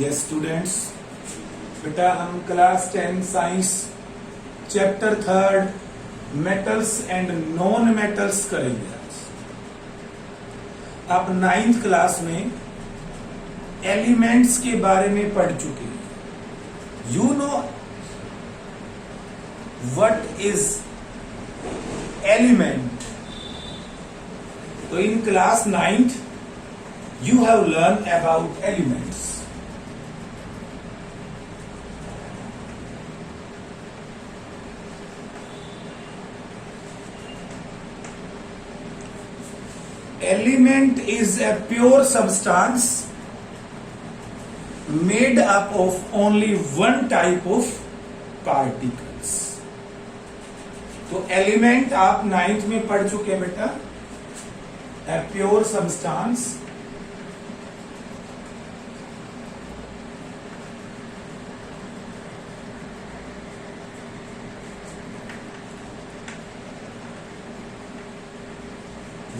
Yes students, बेटा हम class 10 science chapter 3 metals and non metals करेंगे आज। आप 9th क्लास में एलिमेंट्स के बारे में पढ़ चुके हैं। You know what is element. तो in class 9th you have learned about elements. Element is a pure substance made up of only one type of particles. तो एलिमेंट आप 9th में पढ़ चुके हैं बेटा। A pure substance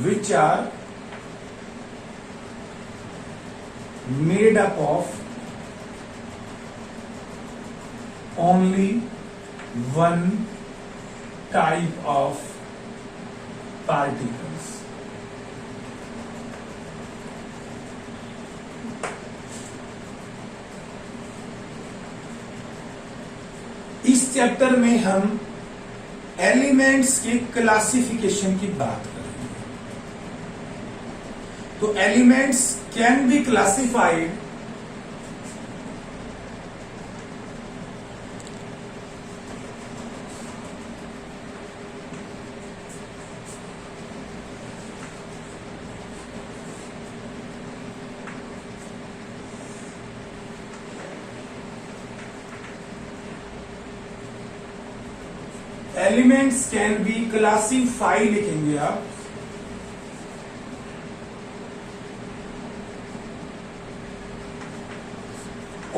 which are made up of only one type of particles. इस chapter में हम एलिमेंट्स के क्लासिफिकेशन की बात करेंगे। तो elements can be classified elements can be classify लिखेंगे आप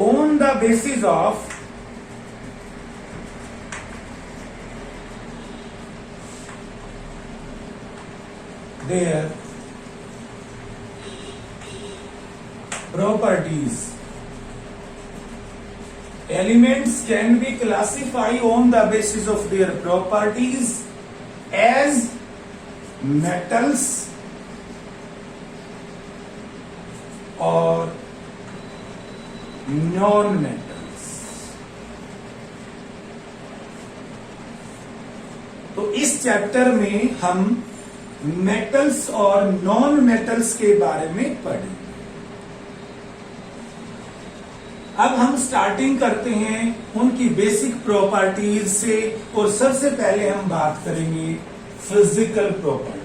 on the basis of their properties. Elements can be classified on the basis of their properties as metals or non metals. तो इस chapter में हम मेटल्स और non metals के बारे में पढ़ेंगे। अब हम स्टार्टिंग करते हैं उनकी बेसिक प्रॉपर्टीज से, और सबसे पहले हम बात करेंगे फिजिकल प्रॉपर्टीज।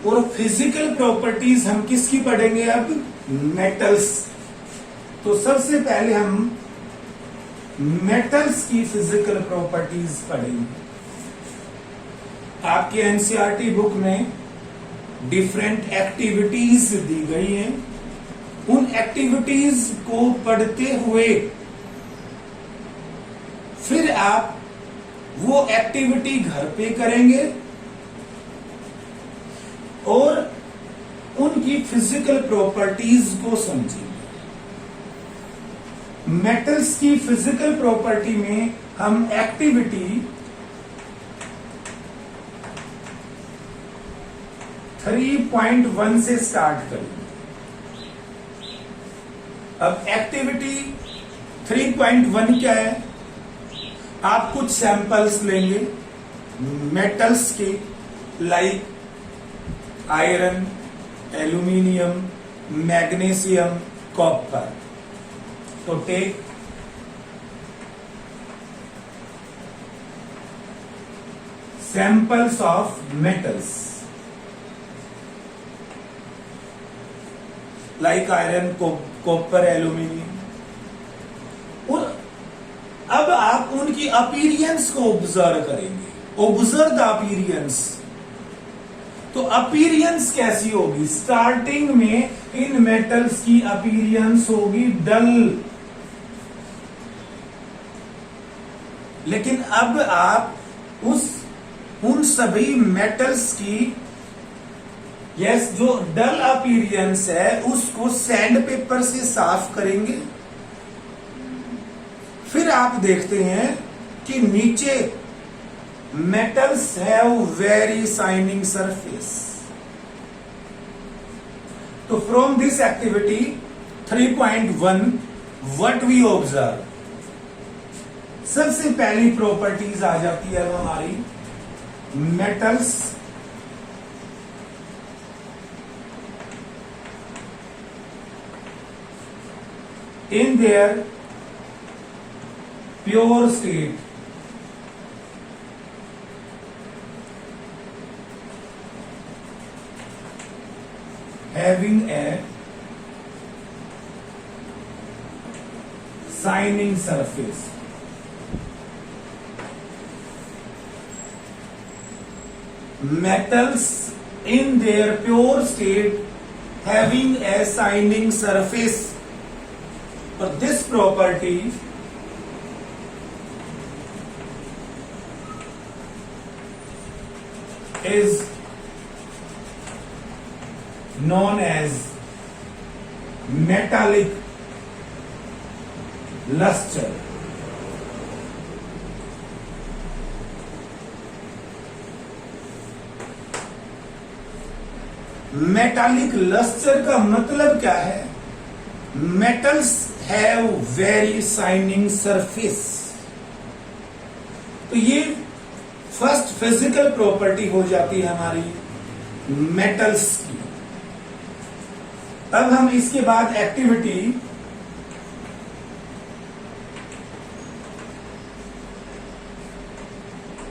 और फिजिकल प्रॉपर्टीज हम किसकी पढ़ेंगे अब? मेटल्स। तो सबसे पहले हम मेटल्स की फिजिकल प्रॉपर्टीज पढ़ेंगे। आपके एनसीईआरटी बुक में डिफरेंट एक्टिविटीज दी गई हैं। उन एक्टिविटीज को पढ़ते हुए फिर आप वो एक्टिविटी घर पे करेंगे और उनकी फिजिकल प्रॉपर्टीज को समझेंगे। मेटल्स की फिजिकल प्रॉपर्टी में हम एक्टिविटी 3.1 से स्टार्ट करेंगे। अब एक्टिविटी 3.1 क्या है? आप कुछ सैंपल्स लेंगे मेटल्स के, like iron, aluminium, magnesium, copper. तो take samples of metals like iron, copper, aluminium. और अब आप उनकी अपीयरेंस को ऑब्जर्व करेंगे। Observe the appearance. तो अपीयरेंस कैसी होगी? स्टार्टिंग में इन मेटल्स की अपीयरेंस होगी डल, लेकिन अब आप उन सभी मेटल्स की जो डल अपीयरेंस है उसको सैंड पेपर से साफ करेंगे। फिर आप देखते हैं कि नीचे metals have very shining surface. तो from this activity 3.1 what we observe, सबसे पहली प्रॉपर्टीज आ जाती है हमारी metals in their pure state having a shining surface. Metals in their pure state having a shining surface. For this property is known as metallic luster. Metallic luster का मतलब क्या है? Metals have very shining surface. तो ये first physical property हो जाती है हमारी मेटल्स की। अब हम इसके बाद एक्टिविटी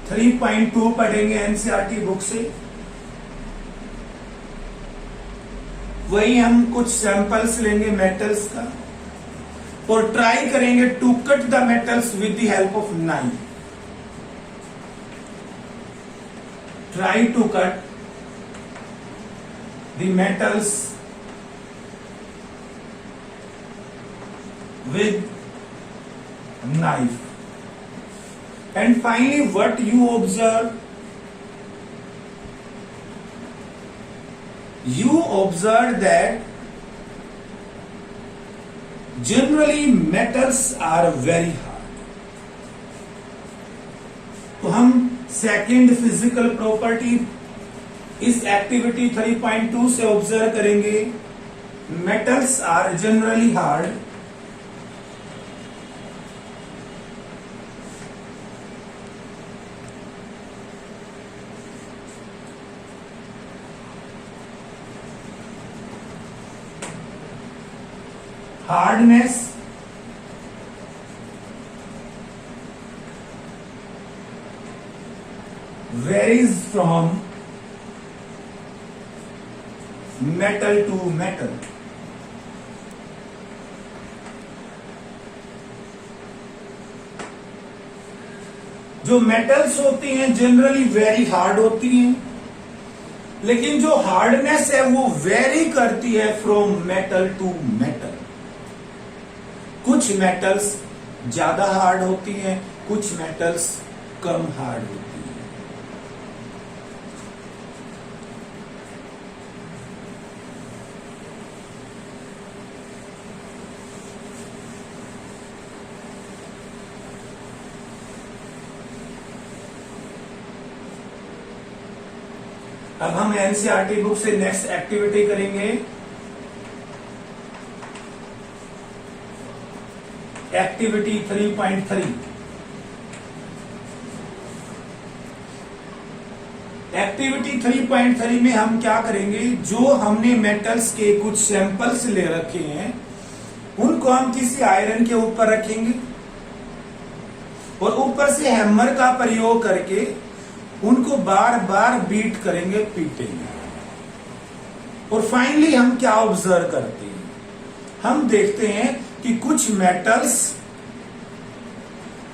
थ्री 3.2 पढ़ेंगे एनसीईआरटी बुक से। वही हम कुछ सैंपल्स लेंगे मेटल्स का और ट्राई करेंगे to cut the metals with the help of knife. Try to cut the metals with knife, and finally what you observe that generally metals are very hard. तो हम सेकेंड फिजिकल प्रॉपर्टी इस activity 3.2 से observe करेंगे। Metals are generally hard hardness varies from metal to metal. जो metals होती हैं generally very hard होती हैं, लेकिन जो हार्डनेस है वो वेरी करती है फ्रॉम मेटल टू मेटल। कुछ मेटल्स ज्यादा हार्ड होती हैं, कुछ मेटल्स कम हार्ड होती हैं। अब हम एनसीईआरटी बुक से नेक्स्ट एक्टिविटी करेंगे। एक्टिविटी 3.3। एक्टिविटी 3.3 में हम क्या करेंगे, जो हमने मेटल्स के कुछ सैंपल्स ले रखे हैं उनको हम किसी आयरन के ऊपर रखेंगे और ऊपर से हैमर का प्रयोग करके उनको बार बार बीट करेंगे, पीटेंगे। और फाइनली हम क्या ऑब्जर्व करते हैं, हम देखते हैं कि कुछ मेटल्स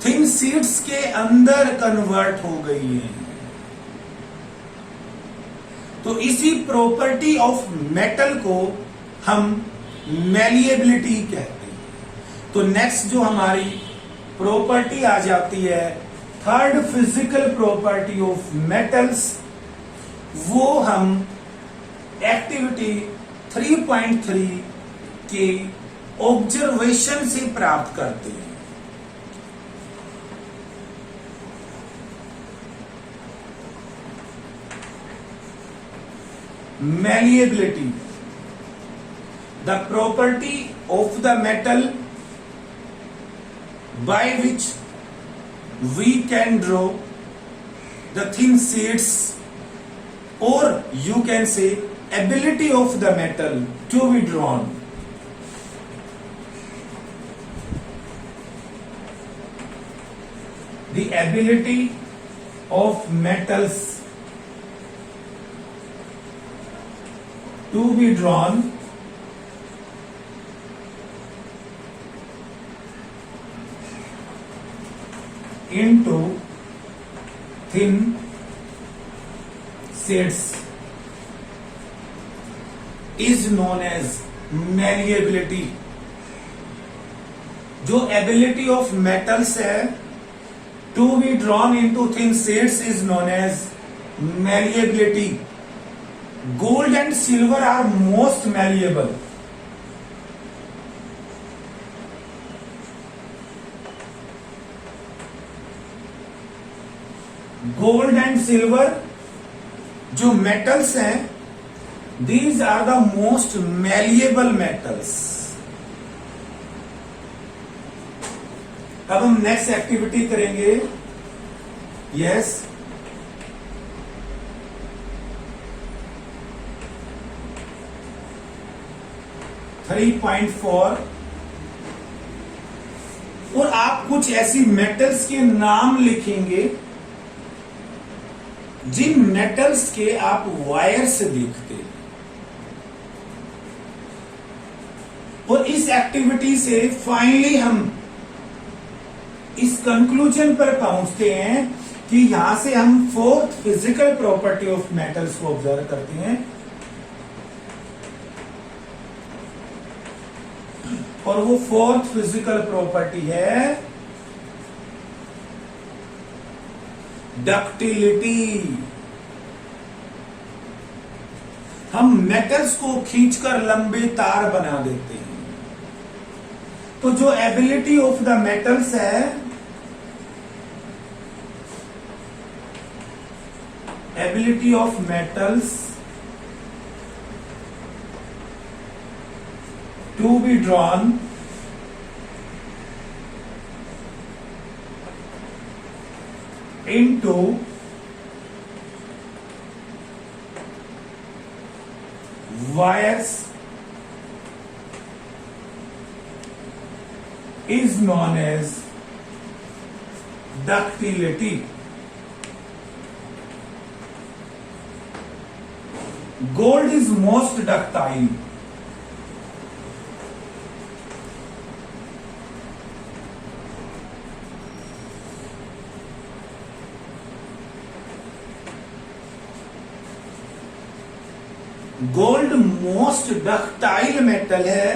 थिन शीट्स के अंदर कन्वर्ट हो गई हैं। तो इसी प्रॉपर्टी ऑफ मेटल को हम मैलिएबिलिटी कहते हैं। तो नेक्स्ट जो हमारी प्रॉपर्टी आ जाती है third physical property of metals, वो हम एक्टिविटी 3.3 के ऑब्जर्वेशन से प्राप्त करते हैं। Malleability, the property of the metal by which we can draw the thin sheets, or you can say ability of the metal to be drawn. The ability of metals to be drawn into thin sheets is known as malleability. जो ability of metals है to be drawn into thin sheets is known as malleability. Gold and silver are most malleable. Gold and silver जो metals हैं, these are the most malleable metals. अब हम next activity करेंगे। Yes, three 3.4, और आप कुछ ऐसी मेटल्स के नाम लिखेंगे जिन मेटल्स के आप वायर से देखते हैं। और इस एक्टिविटी से फाइनली हम इस कंक्लूजन पर पहुंचते हैं कि यहां से हम fourth physical property of metals को ऑब्जर्व करते हैं, और वो फोर्थ फिजिकल प्रॉपर्टी है डक्टिलिटी। हम मेटल्स को खींचकर लंबे तार बना देते हैं। तो जो एबिलिटी ऑफ द मेटल्स है, ability of metals to be drawn into wires is known as ductility. Gold is most ductile. Gold most ductile metal है।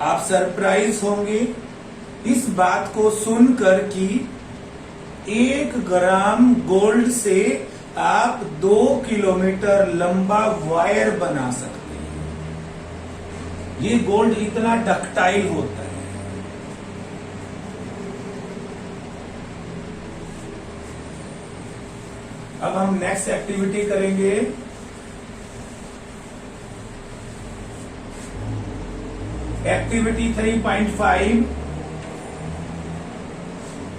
आप सरप्राइज होंगे इस बात को सुनकर कि 1 ग्राम गोल्ड से आप 2 किलोमीटर लंबा वायर बना सकते हैं। ये गोल्ड इतना डक्टाइल होता है। अब हम नेक्स्ट एक्टिविटी करेंगे। एक्टिविटी 3.5,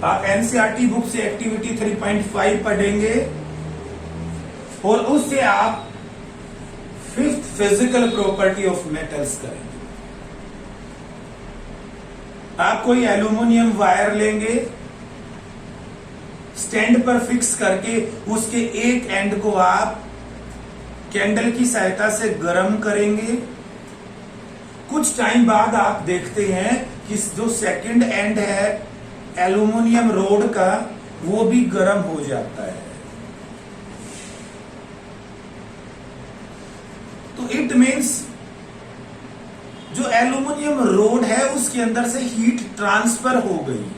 आप एनसीईआरटी बुक से एक्टिविटी 3.5 पढ़ेंगे और उससे आप fifth physical property of metals करेंगे। आप कोई एल्यूमिनियम वायर लेंगे, स्टैंड पर फिक्स करके उसके एक एंड को आप कैंडल की सहायता से गर्म करेंगे। कुछ टाइम बाद आप देखते हैं कि जो सेकंड एंड है एल्यूमिनियम रोड का, वो भी गर्म हो जाता है। तो इट मीन्स जो एल्यूमिनियम रोड है उसके अंदर से हीट ट्रांसफर हो गई है।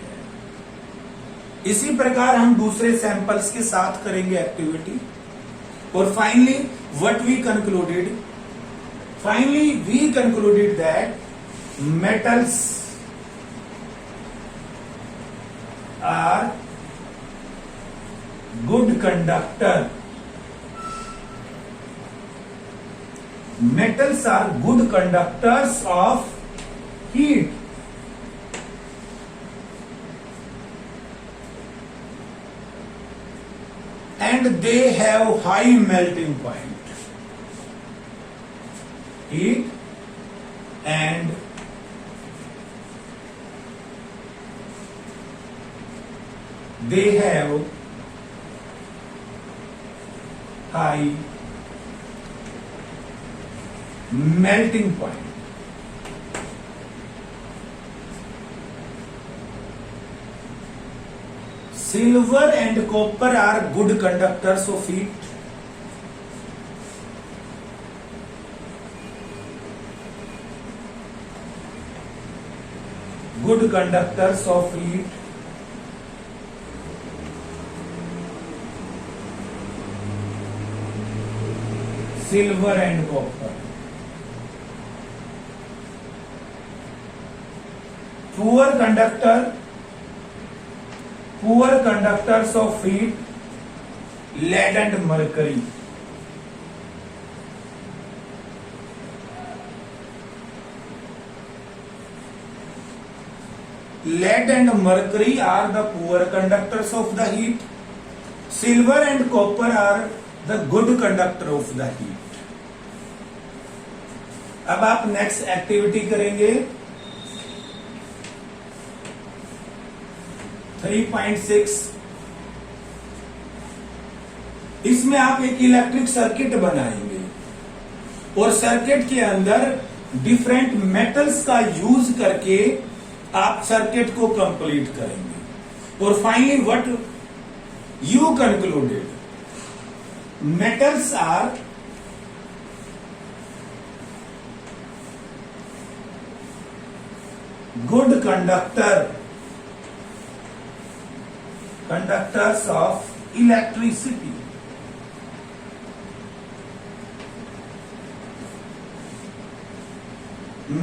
इसी प्रकार हम दूसरे सैंपल्स के साथ करेंगे एक्टिविटी। और finally what we concluded, finally we concluded that metals are good conductor, metals are good conductors of heat, and they have high melting point. Heat and they have high melting point. Silver and copper are good conductors of heat. Good conductors of heat. Silver and copper. Poor conductors of heat, lead and mercury. Lead and mercury are the poor conductors of the heat. Silver and copper are the good conductor of the heat. अब आप next activity करेंगे 3.6। इसमें आप एक electric circuit बनाएंगे और circuit के अंदर डिफरेंट मेटल्स का यूज करके आप सर्किट को कंप्लीट करेंगे। और finally what you concluded, metals are good conductors of electricity.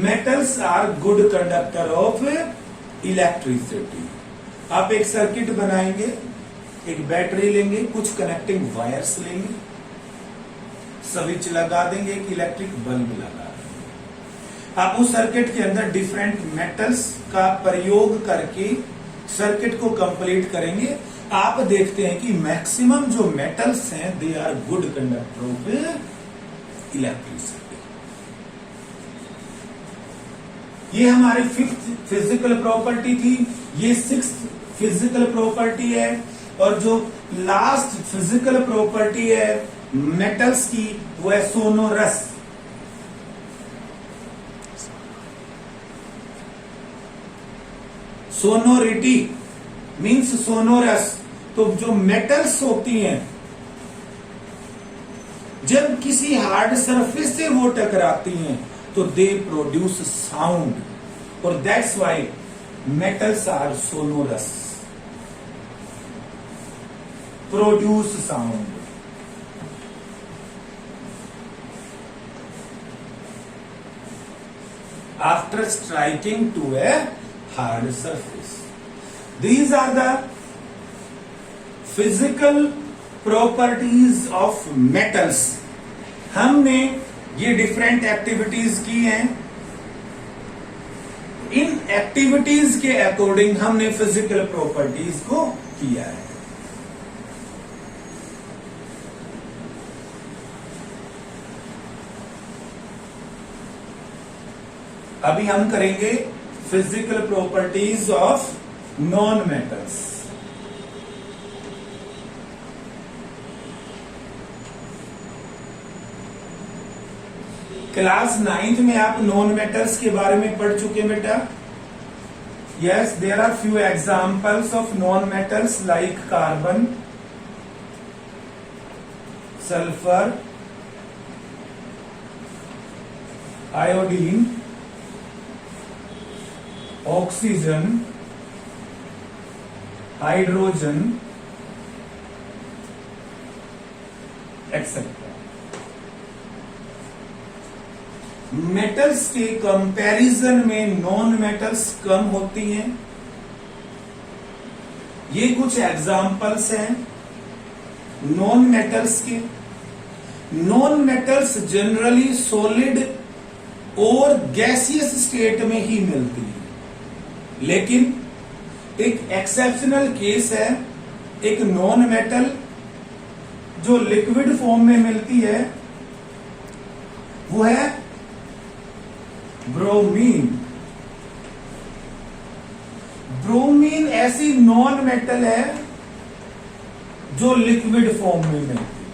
Metals are good conductor of electricity. आप एक सर्किट बनाएंगे, एक बैटरी लेंगे, कुछ कनेक्टिंग वायर्स लेंगे, स्विच लगा देंगे, एक इलेक्ट्रिक बल्ब लगा देंगे। आप उस सर्किट के अंदर डिफरेंट मेटल्स का प्रयोग करके सर्किट को कंप्लीट करेंगे। आप देखते हैं कि मैक्सिमम जो मेटल्स हैं they are good conductor of electricity. ये हमारी 5th फिजिकल प्रॉपर्टी थी, ये 6th फिजिकल प्रॉपर्टी है, और जो लास्ट फिजिकल प्रॉपर्टी है मेटल्स की वो है सोनोरस। Sonority means sonorous. तो जो मेटल्स होती हैं जब किसी हार्ड सरफेस से वो टकराती हैं तो दे प्रोड्यूस साउंड, और that's why metals are sonorous, produce sound. After striking to a hard surface. These are the physical properties of metals. हमने ये डिफरेंट एक्टिविटीज की हैं। इन एक्टिविटीज के अकॉर्डिंग हमने फिजिकल प्रॉपर्टीज को किया है। अभी हम करेंगे physical properties of non metals. Class 9th में आप नॉन मेटल्स के बारे में पढ़ चुके हैं बेटा। Yes, there are few examples of non metals like carbon, sulphur, iodine, oxygen, hydrogen etcetera. Metals के कंपैरिजन में नॉन मेटल्स कम होती हैं। ये कुछ एग्जाम्पल्स हैं नॉन मेटल्स के। नॉन मेटल्स जनरली सॉलिड और गैसियस स्टेट में ही मिलती है, लेकिन एक एक्सेप्शनल केस है, एक नॉन मेटल जो लिक्विड फॉर्म में मिलती है, वो है ब्रोमीन। ब्रोमीन ऐसी नॉन मेटल है जो लिक्विड फॉर्म में मिलती है।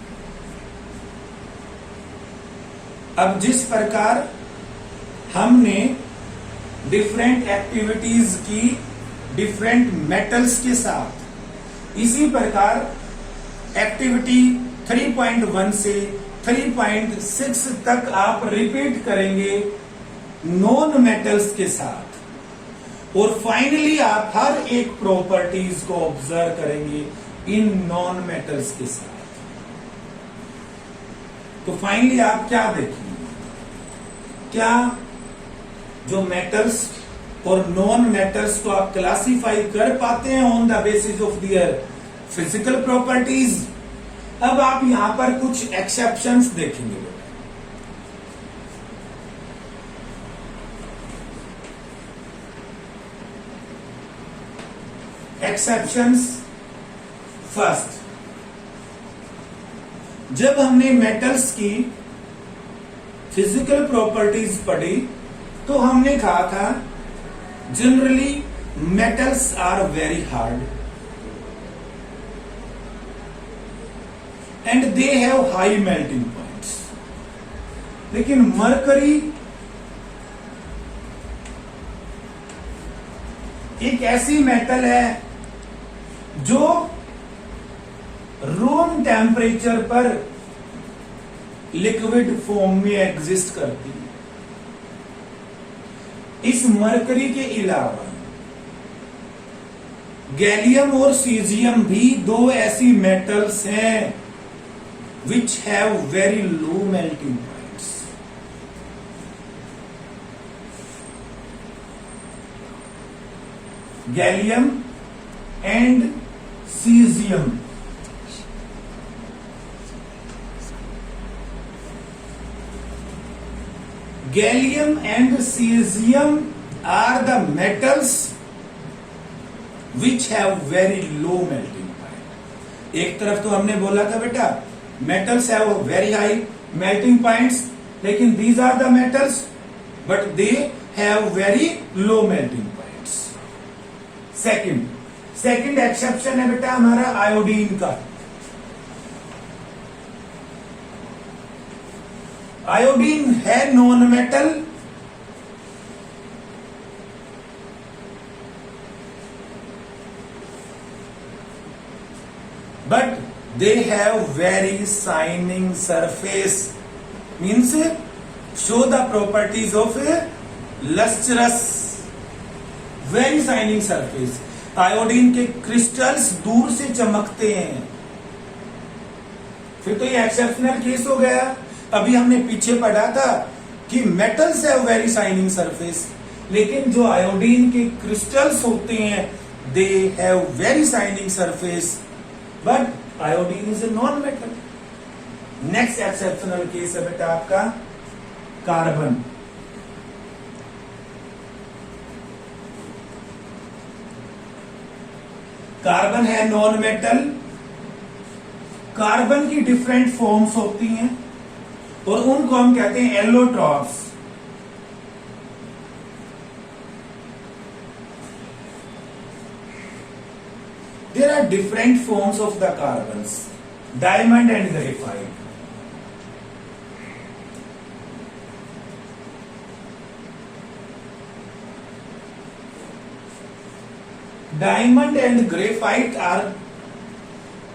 अब जिस प्रकार हमने डिफरेंट एक्टिविटीज की डिफरेंट मेटल्स के साथ, इसी प्रकार एक्टिविटी 3.1 से 3.6 तक आप रिपीट करेंगे नॉन मेटल्स के साथ, और फाइनली आप हर एक प्रॉपर्टीज को ऑब्जर्व करेंगे इन नॉन मेटल्स के साथ। तो फाइनली आप क्या देखेंगे, क्या जो मेटल्स और नॉन मेटल्स को आप क्लासिफाई कर पाते हैं on the basis of their physical properties. अब आप यहां पर कुछ एक्सेप्शंस देखेंगे। एक्सेप्शंस फर्स्ट, जब हमने मेटल्स की फिजिकल प्रॉपर्टीज पढ़ी तो हमने कहा था generally metals are very hard and they have high melting points. लेकिन मरकरी एक ऐसी मेटल है जो रूम टेम्परेचर पर लिक्विड फॉर्म में एग्जिस्ट करती है। इस मरकरी के अलावा गैलियम और सीजियम भी दो ऐसी मेटल्स हैं which have very low melting points. Gallium and caesium Gallium and cesium are the metals which have very low melting point। एक तरफ तो हमने बोला था बेटा metals have very high melting points, लेकिन these are the metals but they have very low melting points। second exception है बेटा हमारा आयोडीन का। आयोडीन है non metal, but they have very shining surface, means show the properties of lustrous, very shining surface. Iodine के crystals दूर से चमकते हैं। फिर तो ये एक्सेप्शनल केस हो गया। अभी हमने पीछे पढ़ा था कि metals have very shining surface, लेकिन जो आयोडीन के क्रिस्टल्स होते हैं they have very shining surface, but iodine is a non metal. Next exceptional case है बेटा आपका कार्बन। कार्बन है नॉन मेटल। कार्बन की डिफरेंट फॉर्म्स होती हैं और उनको हम कहते हैं allotropes. There are different forms of the carbons, diamond and graphite. Diamond and graphite are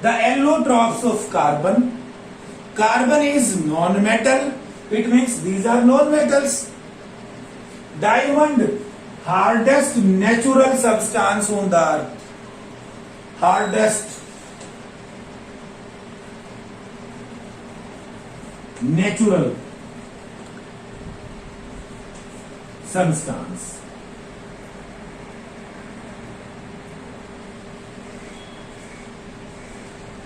the allotropes of carbon. Carbon is non-metal. It means these are non-metals. Diamond, hardest natural substance on the earth. Hardest natural substance.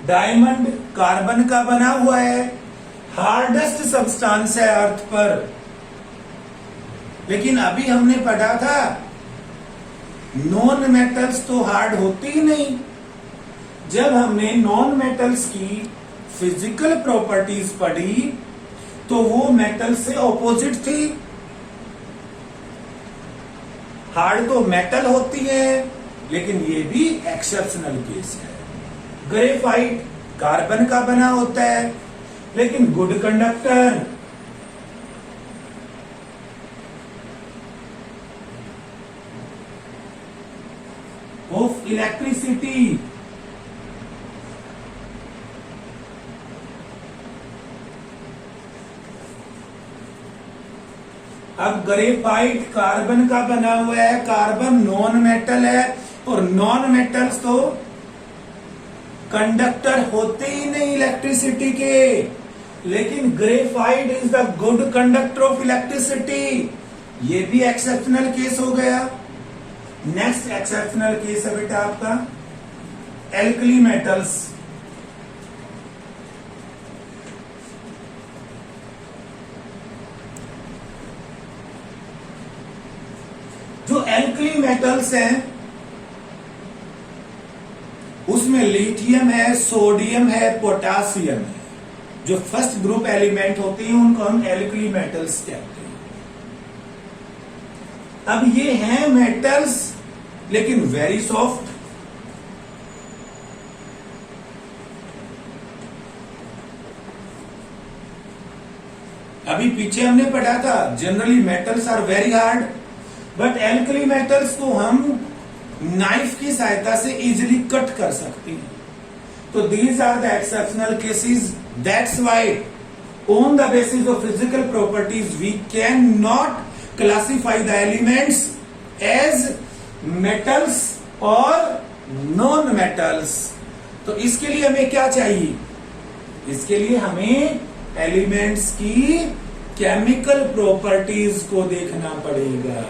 Diamond carbon का बना हुआ है, hardest substance है अर्थ पर। लेकिन अभी हमने पढ़ा था नॉन मेटल्स तो हार्ड होते ही नहीं। जब हमने नॉन मेटल्स की फिजिकल प्रॉपर्टीज पढ़ी तो वो मेटल से ऑपोजिट थी। हार्ड तो मेटल होती है, लेकिन ये भी एक्सेप्शनल केस है। ग्रेफाइट कार्बन का बना होता है, लेकिन गुड कंडक्टर। Of electricity. अब ग्रेफाइट कार्बन का बना हुआ है, कार्बन नॉन मेटल है, और नॉन मेटल्स तो कंडक्टर होते ही नहीं इलेक्ट्रिसिटी के। लेकिन graphite is the good conductor of electricity. ये भी एक्सेप्शनल केस हो गया। नेक्स्ट एक्सेप्शनल केस है बेटा आपका एल्कली मेटल्स। जो एल्कली मेटल्स हैं उसमें लिथियम है, सोडियम है, पोटासियम है। जो फर्स्ट ग्रुप एलिमेंट होते हैं उनको हम एल्कली मेटल्स कहते हैं। अब ये हैं मेटल्स लेकिन वेरी सॉफ्ट। अभी पीछे हमने पढ़ा था generally metals are very hard, but alkali metals को हम नाइफ की सहायता से इजिली कट कर सकते हैं। तो these are the exceptional cases. That's why on the basis of physical properties we can not classify the elements as metals और नॉन मेटल्स। तो इसके लिए हमें क्या चाहिए? इसके लिए हमें एलिमेंट्स की केमिकल प्रॉपर्टीज को देखना पड़ेगा।